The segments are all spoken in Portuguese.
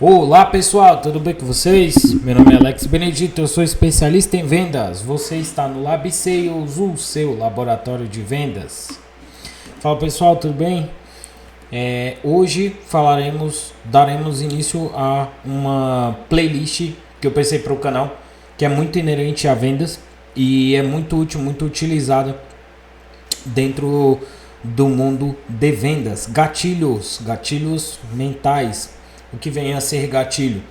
Olá pessoal, tudo bem com vocês? Meu nome é Alex Benedito, eu sou especialista em vendas. Você está no Lab Sales, o seu laboratório de vendas. Fala pessoal, tudo bem? Hoje daremos início a uma playlist que eu pensei para o canal, que é muito inerente a vendas e é muito útil, muito utilizada dentro do mundo de vendas. Gatilhos mentais. O que vem a ser gatilho?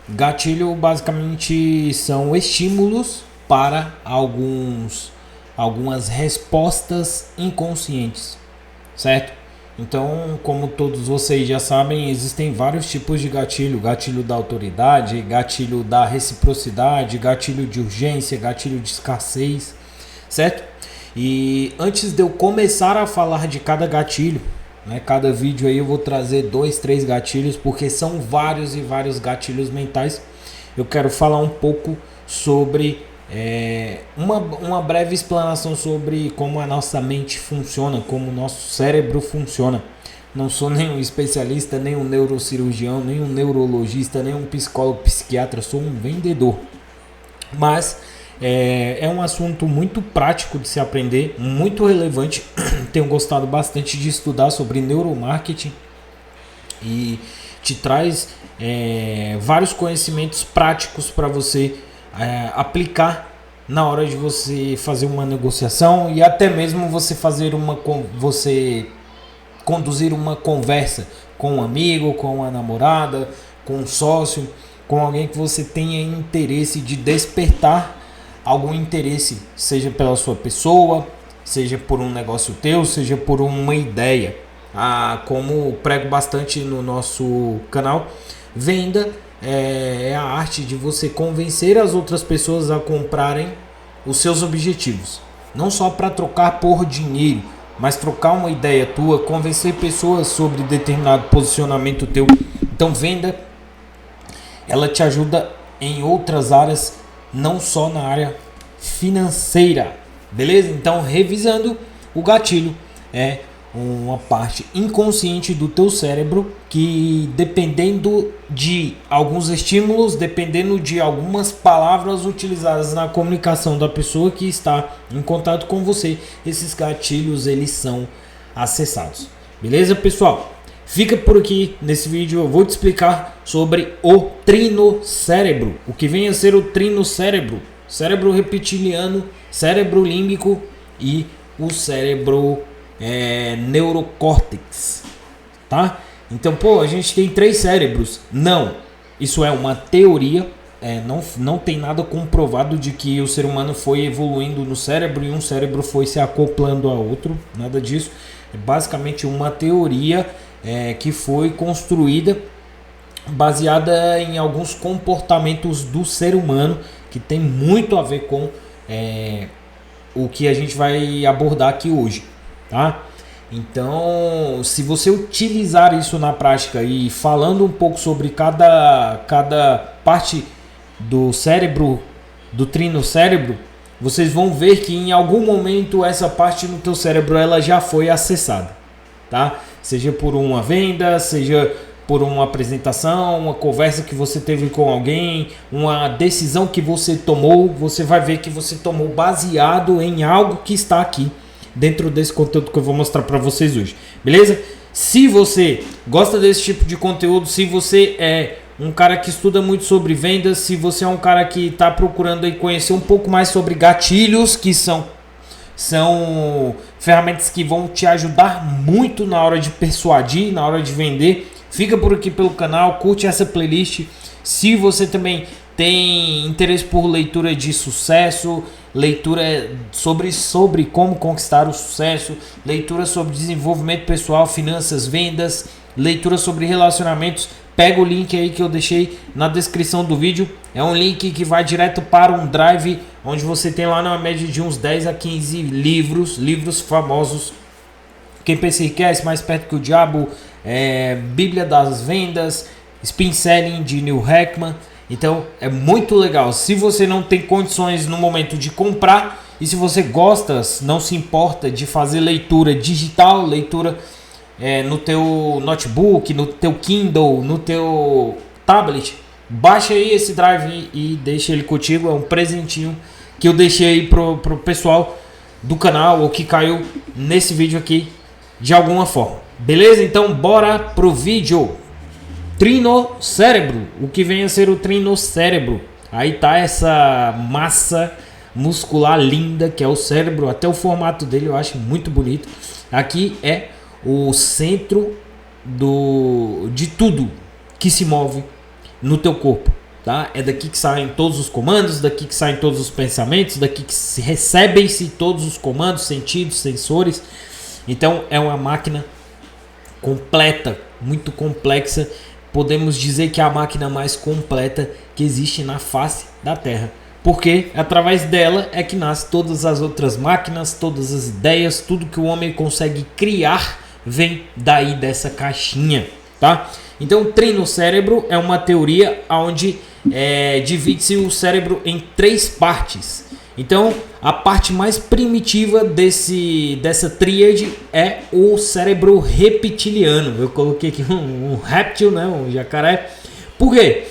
Gatilho basicamente são estímulos para algumas respostas inconscientes, certo? Então, como todos vocês já sabem, existem vários tipos de gatilho: gatilho da autoridade, gatilho da reciprocidade, gatilho de urgência, gatilho de escassez, certo? E antes de eu começar a falar de cada gatilho, cada vídeo aí eu vou trazer 2, 3 gatilhos, porque são vários e vários gatilhos mentais. Eu quero falar um pouco sobre uma breve explanação sobre como a nossa mente funciona, como o nosso cérebro funciona. Não sou nenhum especialista, nem um neurocirurgião, nem um neurologista, nem um psicólogo, psiquiatra, sou um vendedor. Mas é um assunto muito prático de se aprender, muito relevante. Tenho gostado bastante de estudar sobre neuromarketing e te traz vários conhecimentos práticos para você aplicar na hora de você fazer uma negociação e até mesmo você conduzir uma conversa com um amigo, com uma namorada, com um sócio, com alguém que você tenha interesse de despertar algum interesse, seja pela sua pessoa, seja por um negócio teu, seja por uma ideia. Como prego bastante no nosso canal, venda é a arte de você convencer as outras pessoas a comprarem os seus objetivos. Não só para trocar por dinheiro, mas trocar uma ideia tua, convencer pessoas sobre determinado posicionamento teu. Então venda, ela te ajuda em outras áreas, não só na área financeira, beleza? Então, revisando, o gatilho é uma parte inconsciente do teu cérebro que, dependendo de alguns estímulos, dependendo de algumas palavras utilizadas na comunicação da pessoa que está em contato com você, esses gatilhos eles são acessados, beleza, pessoal? Fica por aqui nesse vídeo, eu vou te explicar sobre o trinocérebro. O que vem a ser o trinocérebro? Cérebro reptiliano, cérebro límbico e o cérebro neurocórtex, tá? Então, a gente tem 3 cérebros. Não, isso é uma teoria, não tem nada comprovado de que o ser humano foi evoluindo no cérebro e um cérebro foi se acoplando a outro, nada disso. É basicamente uma teoria que foi construída baseada em alguns comportamentos do ser humano que tem muito a ver com o que a gente vai abordar aqui hoje, tá? Então, se você utilizar isso na prática e falando um pouco sobre cada parte do cérebro, do trinocérebro, vocês vão ver que em algum momento essa parte do teu cérebro ela já foi acessada, tá? Seja por uma venda, seja por uma apresentação, uma conversa que você teve com alguém, uma decisão que você tomou, você vai ver que você tomou baseado em algo que está aqui dentro desse conteúdo que eu vou mostrar para vocês hoje, beleza? Se você gosta desse tipo de conteúdo, se você é um cara que estuda muito sobre vendas, se você é um cara que está procurando aí conhecer um pouco mais sobre gatilhos, que são ferramentas que vão te ajudar muito na hora de persuadir, na hora de vender, fica por aqui pelo canal, curte essa playlist. Se você também tem interesse por leitura de sucesso, leitura sobre como conquistar o sucesso, leitura sobre desenvolvimento pessoal, finanças, vendas, leitura sobre relacionamentos, pega o link aí que eu deixei na descrição do vídeo. É um link que vai direto para um drive, onde você tem lá na média de uns 10 a 15 livros famosos. Quem pensa que é mais perto que o diabo, Bíblia das Vendas, Spin Selling de Neil Heckman. Então é muito legal. Se você não tem condições no momento de comprar e se você gosta, não se importa de fazer leitura digital, leitura no teu notebook, no teu Kindle, no teu tablet, baixa aí esse drive e deixa ele contigo. É um presentinho que eu deixei aí pro pessoal do canal ou que caiu nesse vídeo aqui de alguma forma. Beleza? Então bora pro vídeo. Trinocérebro. O que vem a ser o trinocérebro? Aí tá essa massa muscular linda que é o cérebro. Até o formato dele eu acho muito bonito. Aqui é o centro de tudo que se move no teu corpo, tá? É daqui que saem todos os comandos, daqui que saem todos os pensamentos, daqui que se recebem-se todos os comandos, sentidos, sensores. Então é uma máquina completa, muito complexa. Podemos dizer que é a máquina mais completa que existe na face da Terra. Porque através dela é que nascem todas as outras máquinas, todas as ideias, tudo que o homem consegue criar vem daí dessa caixinha, tá? Então o trinocérebro é uma teoria onde divide-se o cérebro em 3 partes. Então a parte mais primitiva dessa tríade é o cérebro reptiliano. Eu coloquei aqui um réptil, né? Um jacaré. Por quê?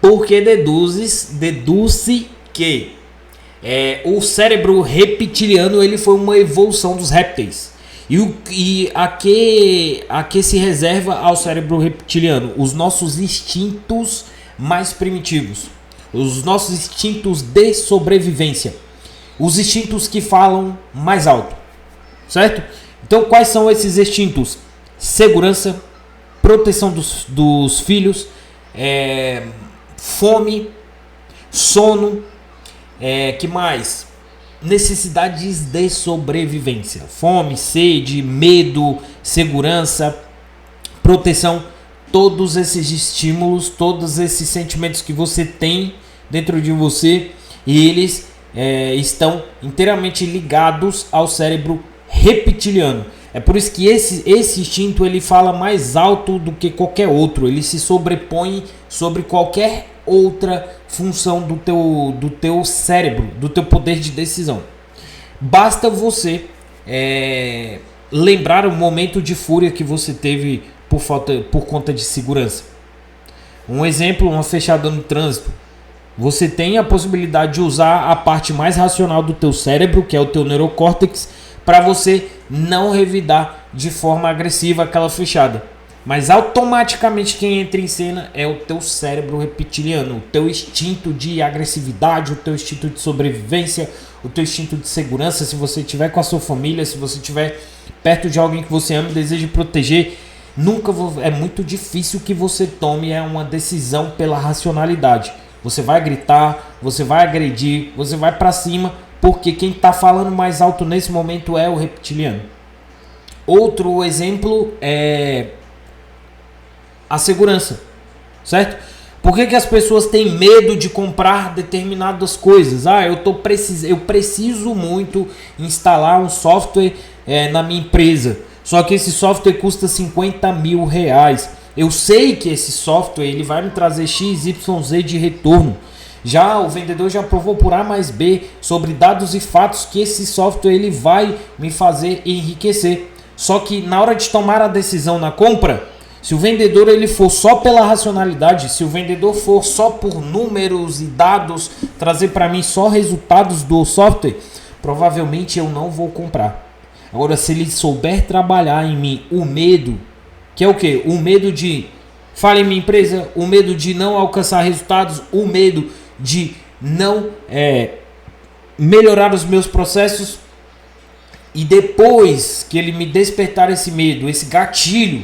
Porque deduz-se que o cérebro reptiliano ele foi uma evolução dos répteis. E a que se reserva ao cérebro reptiliano? Os nossos instintos mais primitivos. Os nossos instintos de sobrevivência. Os instintos que falam mais alto. Certo? Então quais são esses instintos? Segurança, proteção dos filhos, fome, sono, que mais? Necessidades de sobrevivência, fome, sede, medo, segurança, proteção, todos esses estímulos, todos esses sentimentos que você tem dentro de você, e eles estão inteiramente ligados ao cérebro reptiliano. É por isso que esse instinto ele fala mais alto do que qualquer outro, ele se sobrepõe sobre qualquer outra função do teu cérebro, do teu poder de decisão. Basta você lembrar o momento de fúria que você teve por conta de segurança. Um exemplo, uma fechada no trânsito. Você tem a possibilidade de usar a parte mais racional do teu cérebro, que é o teu neurocórtex, para você não revidar de forma agressiva aquela fechada. Mas automaticamente quem entra em cena é o teu cérebro reptiliano, o teu instinto de agressividade, o teu instinto de sobrevivência, o teu instinto de segurança. Se você estiver com a sua família, se você estiver perto de alguém que você ama e deseja proteger, é muito difícil que você tome uma decisão pela racionalidade. Você vai gritar, você vai agredir, você vai para cima, porque quem está falando mais alto nesse momento é o reptiliano. Outro exemplo é a segurança, certo? Por que as pessoas têm medo de comprar determinadas coisas? Eu preciso muito instalar um software na minha empresa, só que esse software custa 50 mil reais. Eu sei que esse software ele vai me trazer XYZ de retorno. Já o vendedor já provou por A mais B sobre dados e fatos que esse software ele vai me fazer enriquecer. Só que na hora de tomar a decisão na compra, se o vendedor ele for só pela racionalidade, se o vendedor for só por números e dados, trazer para mim só resultados do software, provavelmente eu não vou comprar. Agora, se ele souber trabalhar em mim o medo, que é o quê? O medo de falhar em minha empresa, o medo de não alcançar resultados, o medo de não melhorar os meus processos, e depois que ele me despertar esse medo, esse gatilho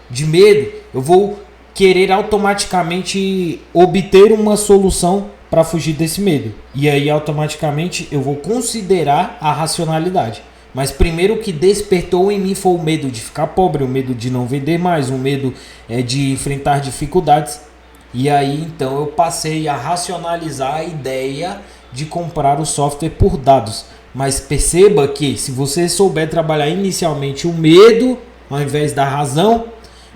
de medo, eu vou querer automaticamente obter uma solução para fugir desse medo. E aí automaticamente eu vou considerar a racionalidade. Mas primeiro o que despertou em mim foi o medo de ficar pobre, o medo de não vender mais, o medo de enfrentar dificuldades. E aí então eu passei a racionalizar a ideia de comprar o software por dados. Mas perceba que se você souber trabalhar inicialmente o medo ao invés da razão,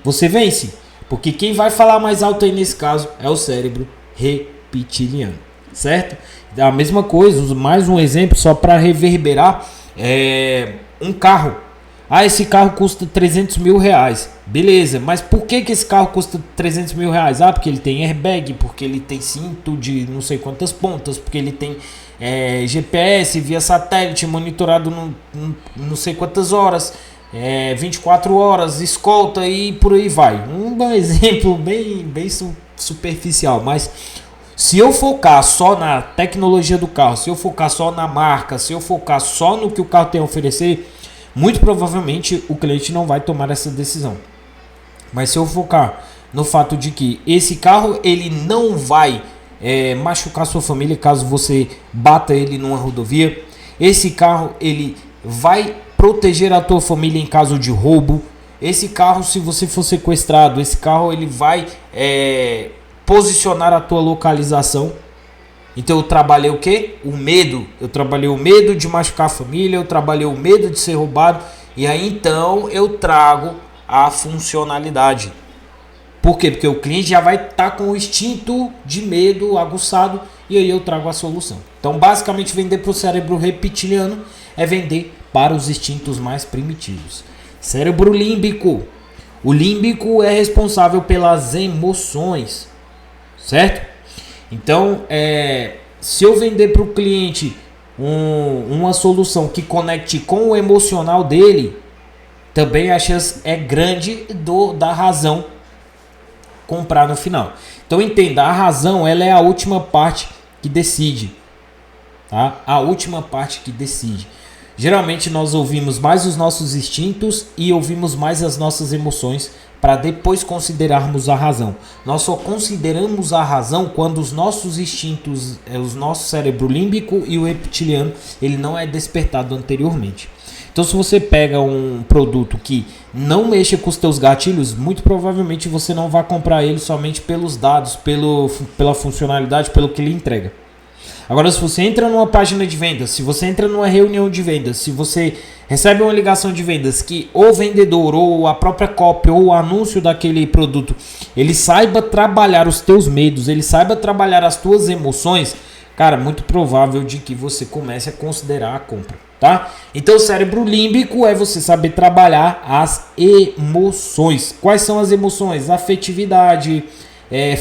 você vence. Porque quem vai falar mais alto aí nesse caso é o cérebro reptiliano, certo? A mesma coisa, mais um exemplo só para reverberar. Um carro. Ah, esse carro custa 300 mil reais. Beleza, mas por que esse carro custa 300 mil reais? Ah, porque ele tem airbag, porque ele tem cinto de não sei quantas pontas, porque ele tem GPS via satélite monitorado não sei quantas horas, 24 horas, escolta e por aí vai. Um exemplo bem superficial, mas se eu focar só na tecnologia do carro, se eu focar só na marca, se eu focar só no que o carro tem a oferecer, muito provavelmente o cliente não vai tomar essa decisão. Mas se eu focar no fato de que esse carro ele não vai machucar sua família caso você bata ele numa rodovia, esse carro ele vai proteger a tua família em caso de roubo, esse carro, se você for sequestrado, esse carro ele vai posicionar a tua localização. Então eu trabalhei o quê? O medo. Eu trabalhei o medo de machucar a família, eu trabalhei o medo de ser roubado, e aí então eu trago a funcionalidade. Por quê? Porque o cliente já vai estar com o instinto de medo aguçado, e aí eu trago a solução. Então basicamente vender para o cérebro reptiliano é vender para os instintos mais primitivos. Cérebro límbico. O límbico é responsável pelas emoções, certo? Então, se eu vender para o cliente uma solução que conecte com o emocional dele, também a chance é grande da razão comprar no final. Então entenda, a razão ela é a última parte que decide, tá? A última parte que decide. Geralmente nós ouvimos mais os nossos instintos e ouvimos mais as nossas emoções para depois considerarmos a razão. Nós só consideramos a razão quando os nossos instintos, o nosso cérebro límbico e o reptiliano, ele não é despertado anteriormente. Então se você pega um produto que não mexa com os teus gatilhos, muito provavelmente você não vai comprar ele somente pelos dados, pela funcionalidade, pelo que ele entrega. Agora, se você entra numa página de vendas, se você entra numa reunião de vendas, se você recebe uma ligação de vendas que o vendedor ou a própria cópia ou o anúncio daquele produto, ele saiba trabalhar os teus medos, ele saiba trabalhar as tuas emoções, cara, muito provável de que você comece a considerar a compra, tá? Então, o cérebro límbico é você saber trabalhar as emoções. Quais são as emoções? Afetividade,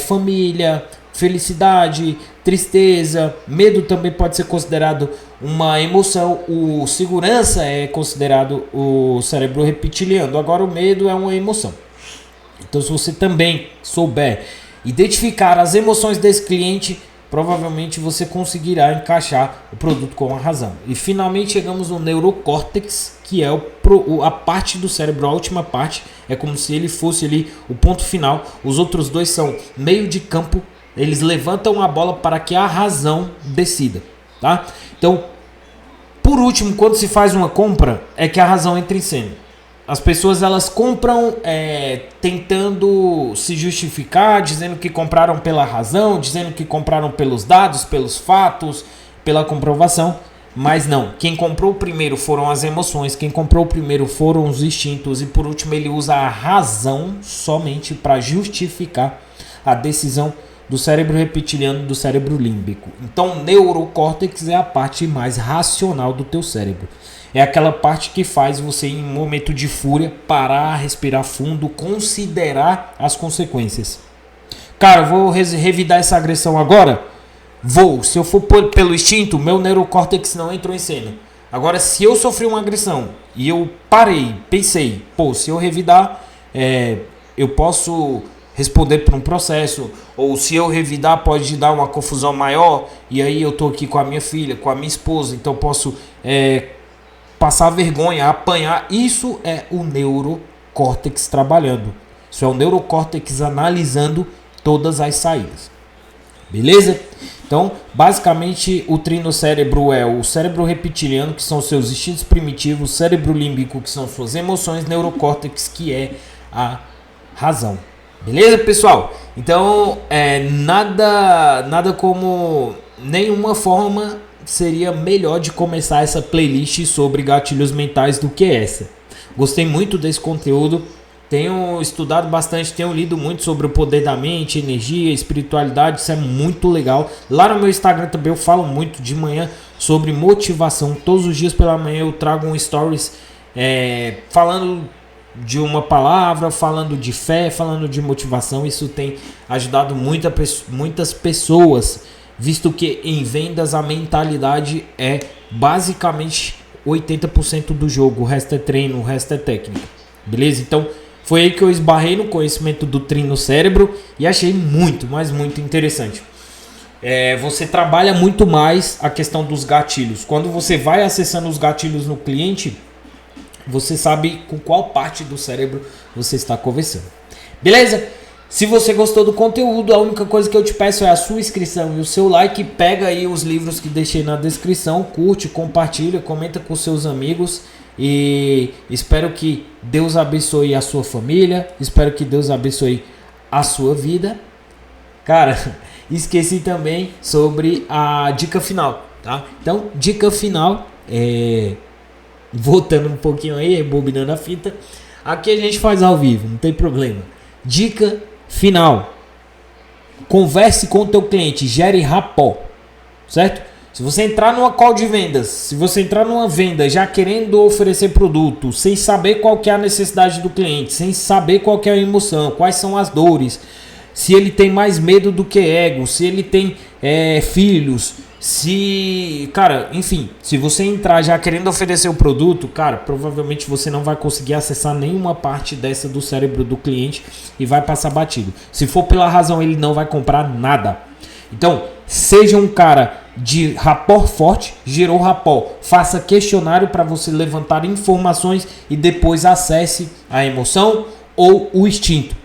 família, felicidade, tristeza, medo também pode ser considerado uma emoção. O segurança é considerado o cérebro reptiliano. Agora o medo é uma emoção. Então se você também souber identificar as emoções desse cliente, provavelmente você conseguirá encaixar o produto com a razão. E finalmente chegamos no neurocórtex, que é a parte do cérebro, a última parte. É como se ele fosse ali o ponto final. Os outros dois são meio de campo. Eles levantam a bola para que a razão decida, tá? Então, por último, quando se faz uma compra, é que a razão entra em cena. As pessoas elas compram tentando se justificar, dizendo que compraram pela razão, dizendo que compraram pelos dados, pelos fatos, pela comprovação. Mas não, quem comprou primeiro foram as emoções, quem comprou primeiro foram os instintos e por último ele usa a razão somente para justificar a decisão do cérebro reptiliano, do cérebro límbico. Então, neurocórtex é a parte mais racional do teu cérebro. É aquela parte que faz você, em um momento de fúria, parar, respirar fundo, considerar as consequências. Cara, eu vou revidar essa agressão agora? Vou. Se eu for pelo instinto, meu neurocórtex não entrou em cena. Agora, se eu sofri uma agressão e eu parei, pensei, se eu revidar, eu posso responder por um processo, ou se eu revidar pode dar uma confusão maior, e aí eu tô aqui com a minha filha, com a minha esposa, então posso passar vergonha, apanhar. Isso é o neurocórtex trabalhando. Isso é o neurocórtex analisando todas as saídas. Beleza? Então, basicamente, o trinocérebro é o cérebro reptiliano, que são seus instintos primitivos, cérebro límbico, que são suas emoções, neurocórtex, que é a razão. Beleza, pessoal? Então, nada como nenhuma forma seria melhor de começar essa playlist sobre gatilhos mentais do que essa. Gostei muito desse conteúdo, tenho estudado bastante, tenho lido muito sobre o poder da mente, energia, espiritualidade, isso é muito legal. Lá no meu Instagram também eu falo muito de manhã sobre motivação. Todos os dias pela manhã eu trago um stories falando de uma palavra, falando de fé, falando de motivação. Isso tem ajudado muitas pessoas, visto que em vendas a mentalidade é basicamente 80% do jogo, o resto é treino, o resto é técnica, beleza? Então foi aí que eu esbarrei no conhecimento do Trim no cérebro e achei muito, mas muito interessante. Você trabalha muito mais a questão dos gatilhos. Quando você vai acessando os gatilhos no cliente, você sabe com qual parte do cérebro você está conversando. Beleza? Se você gostou do conteúdo, a única coisa que eu te peço é a sua inscrição e o seu like. Pega aí os livros que deixei na descrição, curte, compartilha, comenta com seus amigos. E espero que Deus abençoe a sua família. Espero que Deus abençoe a sua vida. Cara, esqueci também sobre a dica final, tá? Então, dica final voltando um pouquinho aí, rebobinando a fita. Aqui a gente faz ao vivo, não tem problema. Dica final: converse com o teu cliente, gere rapport, certo? Se você entrar numa call de vendas, se você entrar numa venda já querendo oferecer produto, sem saber qual que é a necessidade do cliente, sem saber qual que é a emoção, quais são as dores, se ele tem mais medo do que ego, se ele tem filhos, cara, enfim, se você entrar já querendo oferecer o produto, cara, provavelmente você não vai conseguir acessar nenhuma parte dessa do cérebro do cliente e vai passar batido. Se for pela razão, ele não vai comprar nada. Então, seja um cara de rapport forte, gerou rapport, faça questionário para você levantar informações e depois acesse a emoção ou o instinto.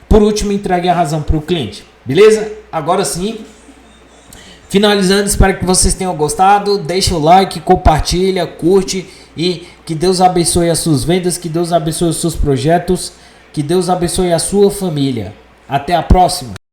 Por último, entregue a razão para o cliente. Beleza? Agora sim, finalizando, espero que vocês tenham gostado. Deixa o like, compartilha, curte e que Deus abençoe as suas vendas, que Deus abençoe os seus projetos, que Deus abençoe a sua família. Até a próxima!